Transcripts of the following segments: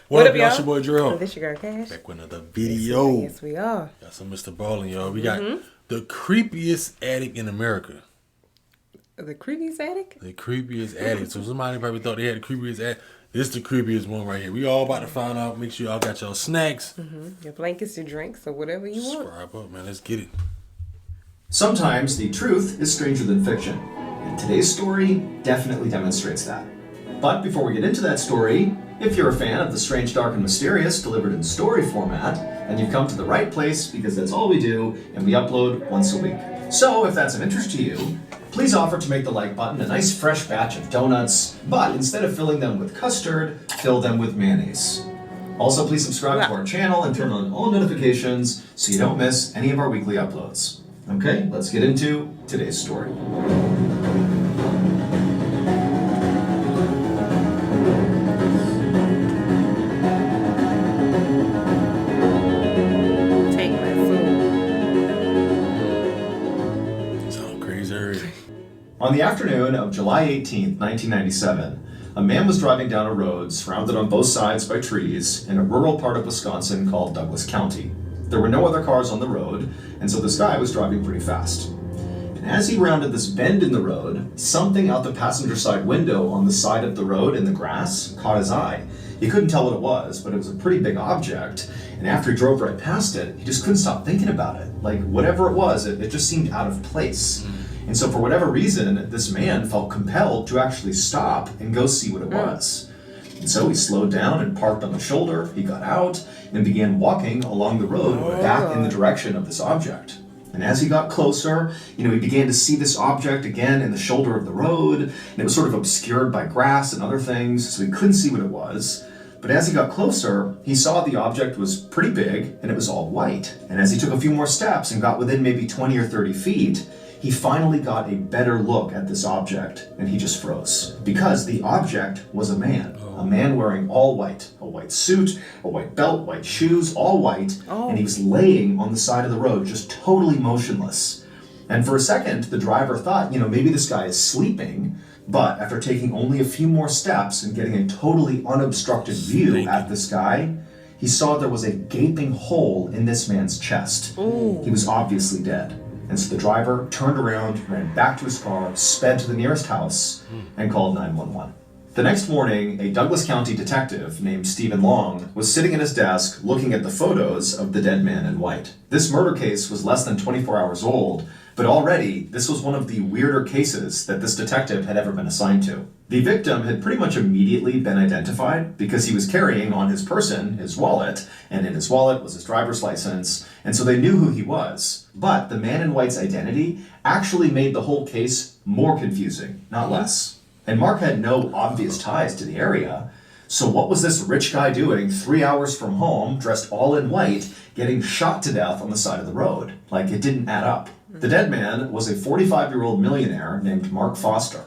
What up, y'all? y'all? It's your boy Drill. Oh, this your girl Cash. Back with another video. Yes, we are. Got some Mr. Ballin', y'all. We got the creepiest attic in America. The creepiest attic? The creepiest attic. So somebody probably thought they had the creepiest attic. This is the creepiest one right here. We all about to find out. Make sure y'all got your snacks. Your blankets, your drinks, or whatever you want. Subscribe up, man. Let's get it. Sometimes the truth is stranger than fiction, and today's story definitely demonstrates that. But before we get into that story, if you're a fan of the strange, dark, and mysterious delivered in story format, then you've come to the right place because that's all we do, and we upload once a week. So if that's of interest to you, please offer to make the like button a nice fresh batch of donuts, but instead of filling them with custard, fill them with mayonnaise. Also, please subscribe to our channel and turn on all notifications so you don't miss any of our weekly uploads. Okay, let's get into today's story. Take my food. Sound crazy. On the afternoon of July 18th, 1997, a man was driving down a road surrounded on both sides by trees in a rural part of Wisconsin called Douglas County. There were no other cars on the road, and so this guy was driving pretty fast. And as he rounded this bend in the road, something out the passenger side window on the side of the road in the grass caught his eye. He couldn't tell what it was, but it was a pretty big object, and after he drove right past it, he just couldn't stop thinking about it. Like, whatever it was, it just seemed out of place. And so for whatever reason, this man felt compelled to actually stop and go see what it was. And so he slowed down and parked on the shoulder, he got out, and began walking along the road back in the direction of this object. And as he got closer, he began to see this object again in the shoulder of the road, and it was sort of obscured by grass and other things, so he couldn't see what it was. But as he got closer, he saw the object was pretty big, and it was all white. And as he took a few more steps and got within maybe 20 or 30 feet, he finally got a better look at this object, and he just froze. Because the object was a man wearing all white, a white suit, a white belt, white shoes, all white, and he was laying on the side of the road, just totally motionless. And for a second, the driver thought, maybe this guy is sleeping, but after taking only a few more steps and getting a totally unobstructed view at this guy, he saw there was a gaping hole in this man's chest. He was obviously dead. And so the driver turned around, ran back to his car, sped to the nearest house, and called 911. The next morning, a Douglas County detective named Stephen Long was sitting at his desk looking at the photos of the dead man in white. This murder case was less than 24 hours old, but already this was one of the weirder cases that this detective had ever been assigned to. The victim had pretty much immediately been identified because he was carrying on his person his wallet, and in his wallet was his driver's license, and so they knew who he was. But the man in white's identity actually made the whole case more confusing, not less. And Mark had no obvious ties to the area, so what was this rich guy doing 3 hours from home, dressed all in white, getting shot to death on the side of the road? Like, it didn't add up. The dead man was a 45-year-old millionaire named Mark Foster.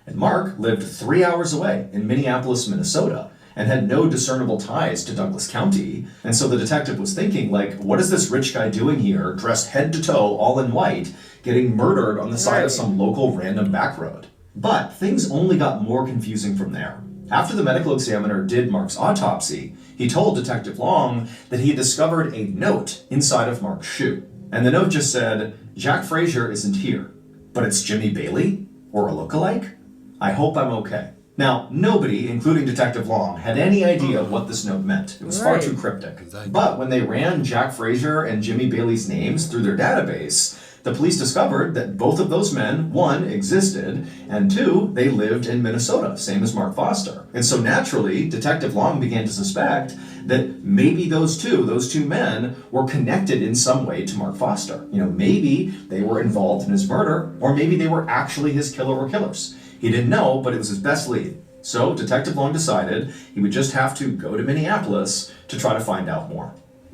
And Mark lived 3 hours away in Minneapolis, Minnesota, and had no discernible ties to Douglas County. And so the detective was thinking, what is this rich guy doing here, dressed head to toe, all in white, getting murdered on the side of some local random back road? But things only got more confusing from there. After the medical examiner did Mark's autopsy, he told Detective Long that he had discovered a note inside of Mark's shoe. And the note just said, "Jack Frazier isn't here, but it's Jimmy Bailey, or a lookalike? I hope I'm okay." Now, nobody, including Detective Long, had any idea what this note meant. It was far too cryptic. But when they ran Jack Frazier and Jimmy Bailey's names through their database, the police discovered that both of those men, one, existed, and two, they lived in Minnesota, same as Mark Foster. And so naturally, Detective Long began to suspect that maybe those two men were connected in some way to Mark Foster. Maybe they were involved in his murder, or maybe they were actually his killer or killers. He didn't know, but it was his best lead. So Detective Long decided he would just have to go to Minneapolis to try to find out more.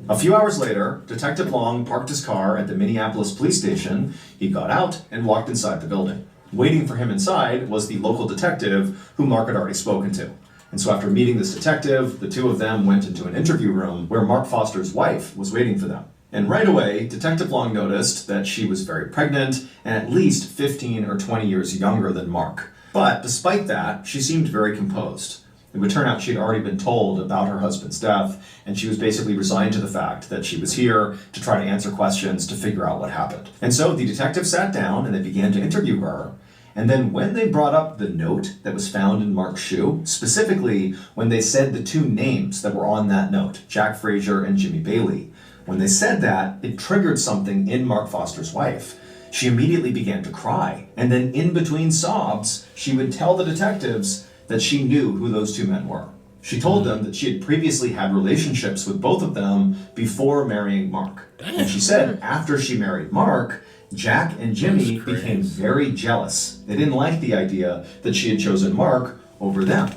A few hours later, Detective Long parked his car at the Minneapolis police station. He got out and walked inside the building. Waiting for him inside was the local detective who Mark had already spoken to. And so after meeting this detective, the two of them went into an interview room where Mark Foster's wife was waiting for them. And right away, Detective Long noticed that she was very pregnant and at least 15 or 20 years younger than Mark. But despite that, she seemed very composed. It would turn out she had already been told about her husband's death, and she was basically resigned to the fact that she was here to try to answer questions to figure out what happened. And so the detective sat down and they began to interview her. And then when they brought up the note that was found in Mark's shoe, specifically when they said the two names that were on that note, Jack Frazier and Jimmy Bailey, when they said that, it triggered something in Mark Foster's wife. She immediately began to cry. And then in between sobs, she would tell the detectives that she knew who those two men were. She told them that she had previously had relationships with both of them before marrying Mark. And she said after she married Mark, Jack and Jimmy became very jealous. They didn't like the idea that she had chosen Mark over them.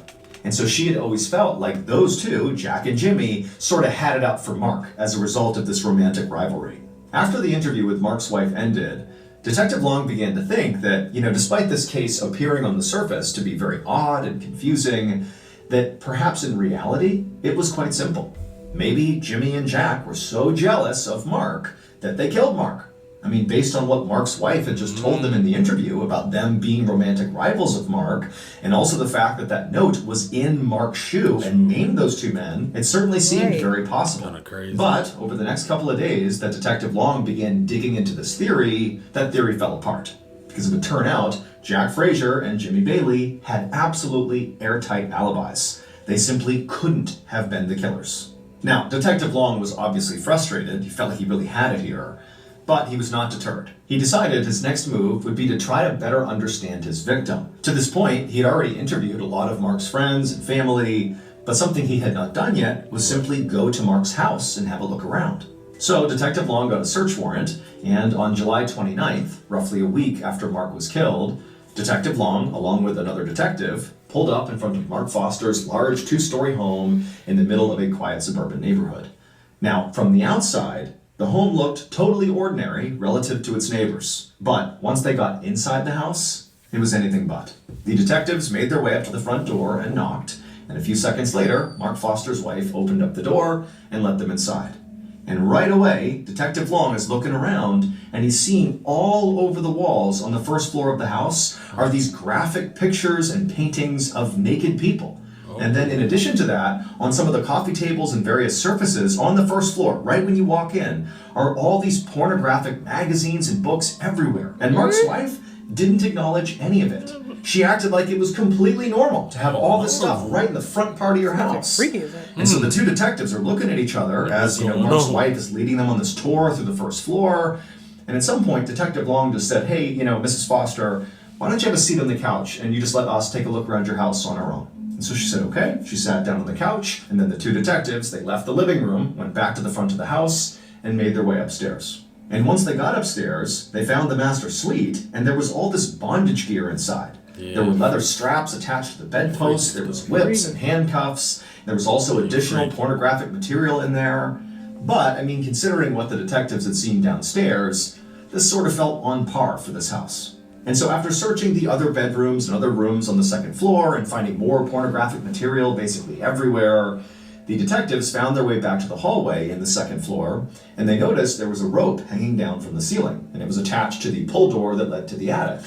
And so she had always felt like those two, Jack and Jimmy, sort of had it out for Mark as a result of this romantic rivalry. After the interview with Mark's wife ended, Detective Long began to think that, despite this case appearing on the surface to be very odd and confusing, that perhaps in reality, it was quite simple. Maybe Jimmy and Jack were so jealous of Mark that they killed Mark. I mean, based on what Mark's wife had just told them in the interview about them being romantic rivals of Mark, and also the fact that that note was in Mark's shoe and named those two men, it certainly seemed very possible. Kinda crazy. But over the next couple of days that Detective Long began digging into this theory, that theory fell apart. Because it would turn out, Jack Frazier and Jimmy Bailey had absolutely airtight alibis. They simply couldn't have been the killers. Now, Detective Long was obviously frustrated. He felt like he really had it here. But he was not deterred. He decided his next move would be to try to better understand his victim. To this point, he had already interviewed a lot of Mark's friends and family, but something he had not done yet was simply go to Mark's house and have a look around. So Detective Long got a search warrant, and on July 29th, roughly a week after Mark was killed, Detective Long, along with another detective, pulled up in front of Mark Foster's large two-story home in the middle of a quiet suburban neighborhood. Now, from the outside, the home looked totally ordinary relative to its neighbors, but once they got inside the house, it was anything but. The detectives made their way up to the front door and knocked, and a few seconds later, Mark Foster's wife opened up the door and let them inside. And right away, Detective Long is looking around, and he's seeing all over the walls on the first floor of the house are these graphic pictures and paintings of naked people. And then in addition to that, on some of the coffee tables and various surfaces on the first floor, right when you walk in, are all these pornographic magazines and books everywhere. And Mark's wife didn't acknowledge any of it. She acted like it was completely normal to have all this stuff right in the front part of your house. Freaky is that? And so the two detectives are looking at each other as Mark's wife is leading them on this tour through the first floor. And at some point, Detective Long just said, "Hey, Mrs. Foster, why don't you have a seat on the couch and you just let us take a look around your house on our own?" And so she said, okay. She sat down on the couch, and then the two detectives, they left the living room, went back to the front of the house, and made their way upstairs. And once they got upstairs, they found the master suite, and there was all this bondage gear inside. Yeah. There were leather straps attached to the bedposts, there was whips and handcuffs, there was also additional pornographic material in there. But, considering what the detectives had seen downstairs, this sort of felt on par for this house. And so after searching the other bedrooms and other rooms on the second floor and finding more pornographic material basically everywhere, the detectives found their way back to the hallway in the second floor, and they noticed there was a rope hanging down from the ceiling, and it was attached to the pull door that led to the attic.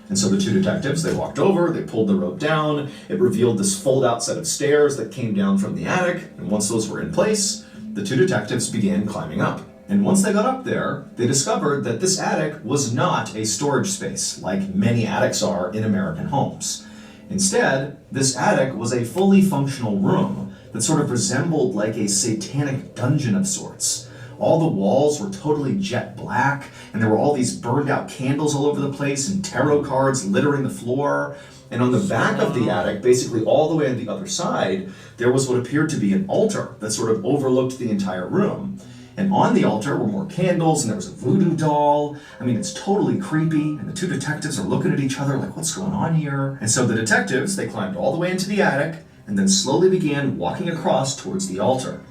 And so the two detectives, they walked over, they pulled the rope down, it revealed this fold-out set of stairs that came down from the attic, and once those were in place, the two detectives began climbing up. And once they got up there, they discovered that this attic was not a storage space like many attics are in American homes. Instead, this attic was a fully functional room that sort of resembled like a satanic dungeon of sorts. All the walls were totally jet black, and there were all these burned out candles all over the place and tarot cards littering the floor. And on the back of the attic, basically all the way on the other side, there was what appeared to be an altar that sort of overlooked the entire room. And on the altar were more candles, and there was a voodoo doll. It's totally creepy, and the two detectives are looking at each other like, what's going on here? And so the detectives, they climbed all the way into the attic, and then slowly began walking across towards the altar.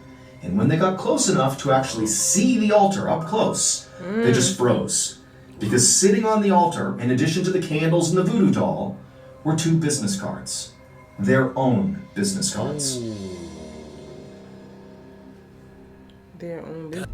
And when they got close enough to actually see the altar up close, they just froze. Because sitting on the altar, in addition to the candles and the voodoo doll, were two business cards. Their own business cards. Their own business.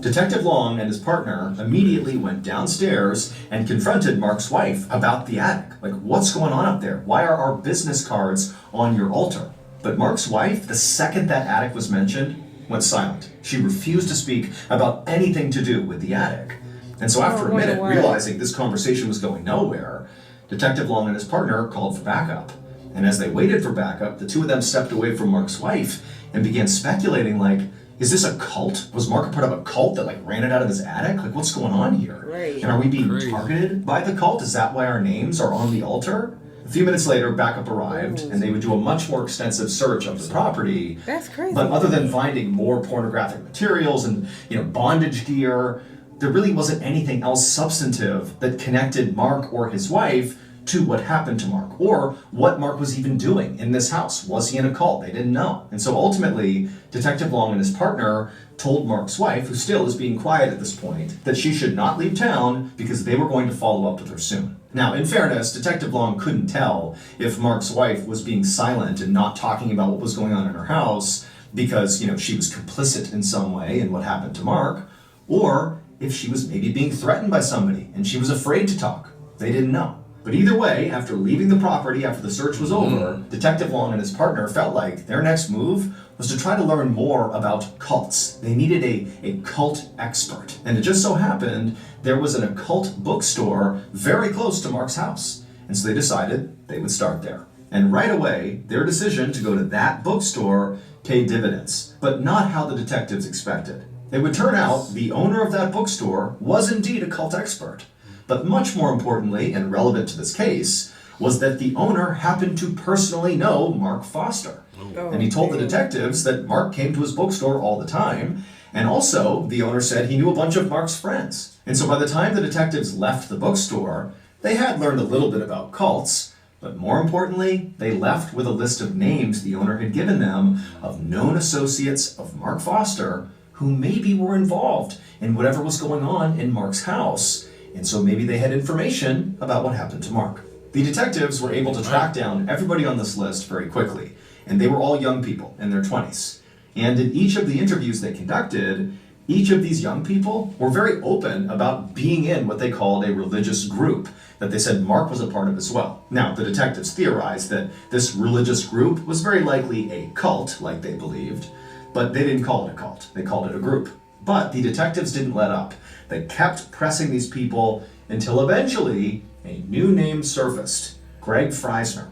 Detective Long and his partner immediately went downstairs and confronted Mark's wife about the attic. Like, what's going on up there? Why are our business cards on your altar? But Mark's wife, the second that attic was mentioned, went silent. She refused to speak about anything to do with the attic. And so after a minute, realizing this conversation was going nowhere, Detective Long and his partner called for backup. And as they waited for backup, the two of them stepped away from Mark's wife and began speculating, like, is this a cult? Was Mark a part of a cult that, like, ran it out of his attic? Like, what's going on here? Right. And are we being targeted by the cult? Is that why our names are on the altar? A few minutes later, backup arrived, and they would do a much more extensive search of the property. That's crazy. But other than finding more pornographic materials and, bondage gear, there really wasn't anything else substantive that connected Mark or his wife to what happened to Mark, or what Mark was even doing in this house. Was he in a cult? They didn't know. And so ultimately, Detective Long and his partner told Mark's wife, who still is being quiet at this point, that she should not leave town because they were going to follow up with her soon. Now, in fairness, Detective Long couldn't tell if Mark's wife was being silent and not talking about what was going on in her house because, she was complicit in some way in what happened to Mark, or if she was maybe being threatened by somebody and she was afraid to talk. They didn't know. But either way, after leaving the property after the search was over, Detective Long and his partner felt like their next move was to try to learn more about cults. They needed a cult expert. And it just so happened there was an occult bookstore very close to Mark's house. And so they decided they would start there. And right away, their decision to go to that bookstore paid dividends, but not how the detectives expected. It would turn out the owner of that bookstore was indeed a cult expert. But much more importantly, and relevant to this case, was that the owner happened to personally know Mark Foster. And he told the detectives that Mark came to his bookstore all the time, and also the owner said he knew a bunch of Mark's friends. And so by the time the detectives left the bookstore, they had learned a little bit about cults, but more importantly, they left with a list of names the owner had given them of known associates of Mark Foster who maybe were involved in whatever was going on in Mark's house. And so maybe they had information about what happened to Mark. The detectives were able to track down everybody on this list very quickly, and they were all young people in their 20s. And in each of the interviews they conducted, each of these young people were very open about being in what they called a religious group that they said Mark was a part of as well. Now, the detectives theorized that this religious group was very likely a cult, like they believed, but they didn't call it a cult. They called it a group. But the detectives didn't let up. They kept pressing these people until eventually a new name surfaced, Greg Freisner.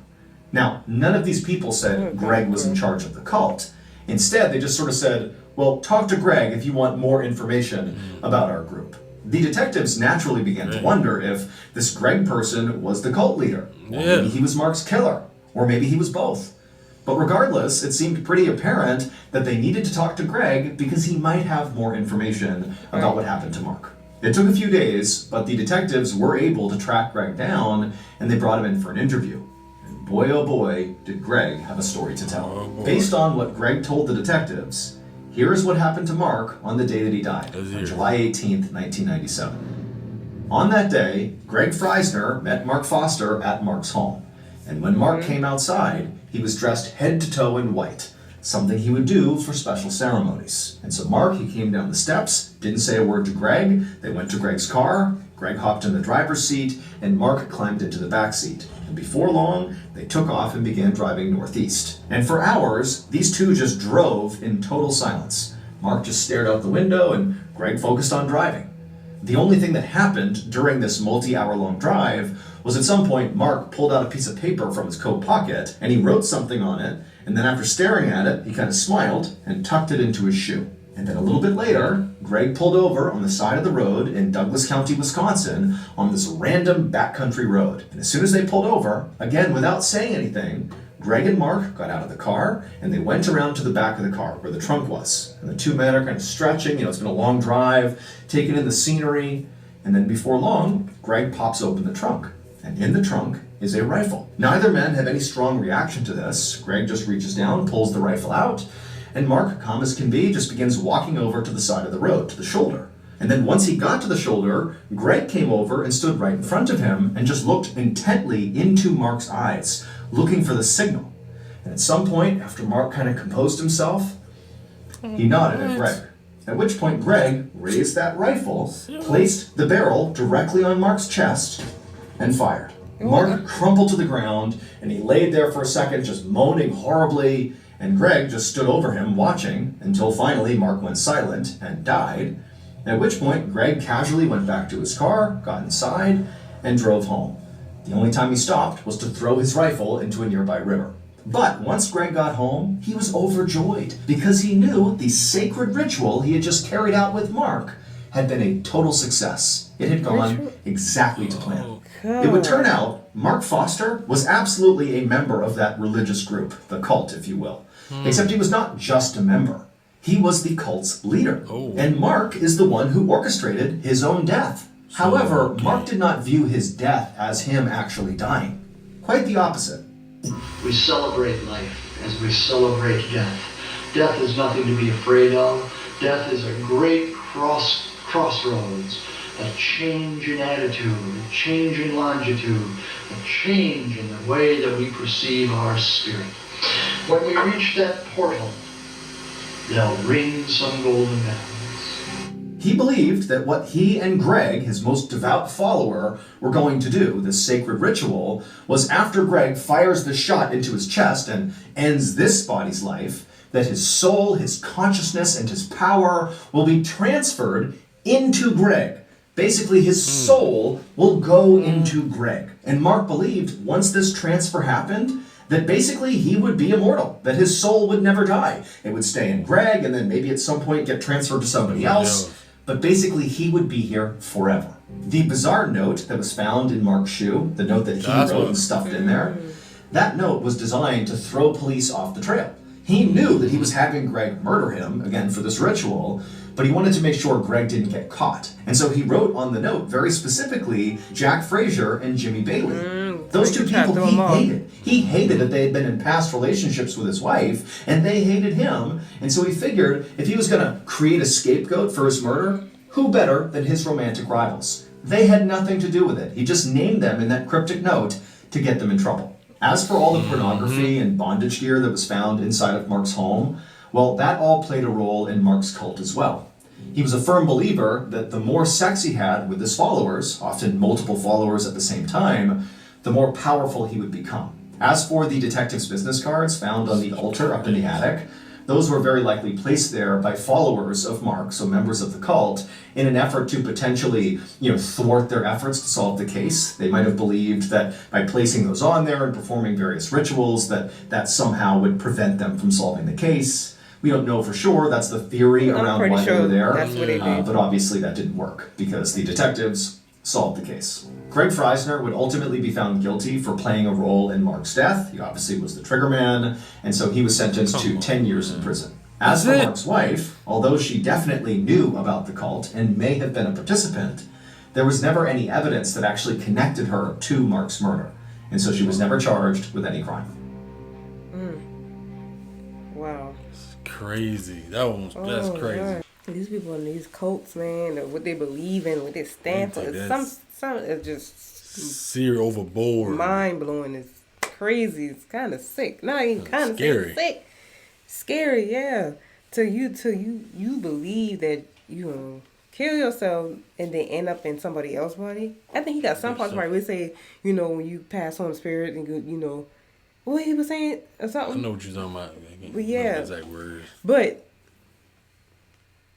Now, none of these people said Greg was in charge of the cult. Instead, they just sort of said, well, talk to Greg if you want more information about our group. The detectives naturally began to wonder if this Greg person was the cult leader. Or maybe he was Mark's killer. Or maybe he was both. But regardless, it seemed pretty apparent that they needed to talk to Greg because he might have more information about what happened to Mark. It took a few days, but the detectives were able to track Greg down, and they brought him in for an interview. And boy, oh boy, did Greg have a story to tell. Based on what Greg told the detectives, here is what happened to Mark on the day that he died, on July 18th, 1997. On that day, Greg Freisner met Mark Foster at Mark's home. And when Mark came outside, he was dressed head to toe in white, something he would do for special ceremonies. And so Mark, he came down the steps, didn't say a word to Greg. They went to Greg's car. Greg hopped in the driver's seat, and Mark climbed into the back seat. And before long, they took off and began driving northeast. And for hours, these two just drove in total silence. Mark just stared out the window, and Greg focused on driving. The only thing that happened during this multi-hour-long drive was at some point Mark pulled out a piece of paper from his coat pocket and he wrote something on it, and then after staring at it, he kind of smiled and tucked it into his shoe. And then a little bit later, Greg pulled over on the side of the road in Douglas County, Wisconsin, on this random backcountry road. And as soon as they pulled over, again without saying anything, Greg and Mark got out of the car and they went around to the back of the car where the trunk was. And the two men are kind of stretching, it's been a long drive, taking in the scenery. And then before long, Greg pops open the trunk. And in the trunk is a rifle. Neither man have any strong reaction to this. Greg just reaches down, pulls the rifle out, and Mark, calm as can be, just begins walking over to the side of the road, to the shoulder. And then once he got to the shoulder, Greg came over and stood right in front of him and just looked intently into Mark's eyes, looking for the signal. And at some point, after Mark kind of composed himself, he nodded at Greg. At which point Greg raised that rifle, placed the barrel directly on Mark's chest, and fired. Mark crumpled to the ground, and he laid there for a second just moaning horribly, and Greg just stood over him watching until finally Mark went silent and died, at which point Greg casually went back to his car, got inside, and drove home. The only time he stopped was to throw his rifle into a nearby river. But once Greg got home, he was overjoyed because he knew the sacred ritual he had just carried out with Mark had been a total success. It had gone exactly to plan. It would turn out Mark Foster was absolutely a member of that religious group, the cult, if you will. Except he was not just a member. He was the cult's leader. And Mark is the one who orchestrated his own death. However, Mark did not view his death as him actually dying. Quite the opposite. We celebrate life as we celebrate death. Death is nothing to be afraid of. Death is a great crossroads, a change in attitude, a change in longitude, a change in the way that we perceive our spirit. When we reach that portal, they'll ring some golden bells. He believed that what he and Greg, his most devout follower, were going to do, this sacred ritual, was after Greg fires the shot into his chest and ends this body's life, that his soul, his consciousness, and his power will be transferred into Greg. Basically, his soul will go into Greg. And Mark believed once this transfer happened, that basically he would be immortal, that his soul would never die. It would stay in Greg and then maybe at some point get transferred to somebody else. But basically he would be here forever. The bizarre note that was found in Mark's shoe, the note that he wrote and stuffed in there, that note was designed to throw police off the trail. He knew that he was having Greg murder him, again for this ritual, but he wanted to make sure Greg didn't get caught. And so he wrote on the note, very specifically, Jack Frazier and Jimmy Bailey. Those two people he hated. He hated that they had been in past relationships with his wife, and they hated him. And so he figured if he was going to create a scapegoat for his murder, who better than his romantic rivals? They had nothing to do with it. He just named them in that cryptic note to get them in trouble. As for all the pornography and bondage gear that was found inside of Mark's home, well, that all played a role in Mark's cult as well. He was a firm believer that the more sex he had with his followers, often multiple followers at the same time, the more powerful he would become. As for the detective's business cards found on the altar up in the attic, those were very likely placed there by followers of Mark, so members of the cult, in an effort to potentially, thwart their efforts to solve the case. They might have believed that by placing those on there and performing various rituals, that somehow would prevent them from solving the case. We don't know for sure. That's the theory around why they were there. That's what they did. But obviously that didn't work because the detectives solved the case. Greg Freisner would ultimately be found guilty for playing a role in Mark's death. He obviously was the trigger man, and so he was sentenced to 10 years in prison. As for Mark's wife, although she definitely knew about the cult and may have been a participant, there was never any evidence that actually connected her to Mark's murder, and so she was never charged with any crime. Wow. Crazy. That's crazy. God. These people in these cults, man, what they believe in, what they stand for, some is just sear overboard. Mind blowing. It's crazy. It's kind of sick. Not even kind of sick. Scary, yeah. Till you believe that kill yourself and then end up in somebody else's body. I think he got some parts where we say, when you pass on the spirit and what he was saying or something. I know what you're talking about. But yeah, exact words. But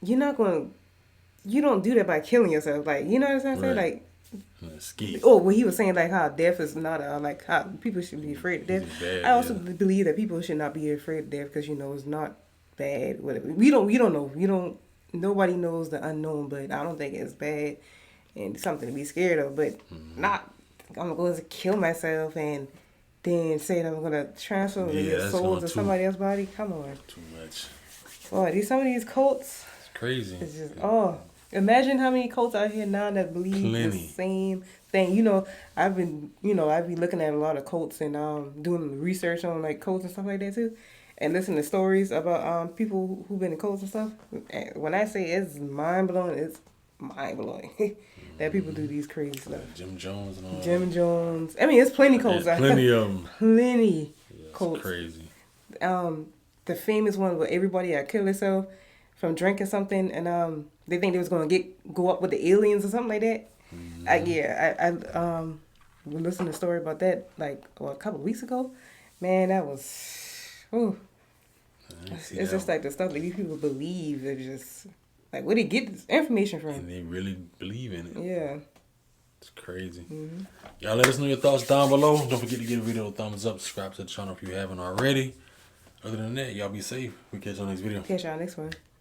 you don't do that by killing yourself. Like, you know what I'm saying? Right. Like, well, he was saying like how death is not like how people should be afraid of death. Bad, I also believe that people should not be afraid of death because it's not bad. Whatever. We don't know. Nobody knows the unknown, but I don't think it's bad and something to be scared of. But not I'm gonna go kill myself and then say that I'm gonna transfer the soul to somebody else's body. Come on. Too much. Boy, some of these cults. It's crazy. It's just imagine how many cults out here now that believe the same thing. I've been looking at a lot of cults and doing research on like cults and stuff like that too, and listening to stories about people who've been in cults and stuff. When I say it's mind blowing, it's mind blowing that people do these crazy stuff. Jim Jones and all. Jim Jones. I mean, it's plenty cults out Plenty of them. Plenty cults. Crazy. The famous one where everybody had killed themselves from drinking something, and they think they was gonna go up with the aliens or something like that. I was listening to a story about that like a couple of weeks ago. Man, that was, ooh. It's just like the stuff that these people believe. It's just like where they get this information from. And they really believe in it. Yeah. It's crazy. Y'all let us know your thoughts down below. Don't forget to give the video a thumbs up. Subscribe to the channel if you haven't already. Other than that, y'all be safe. We catch you on the next video. Catch y'all next one.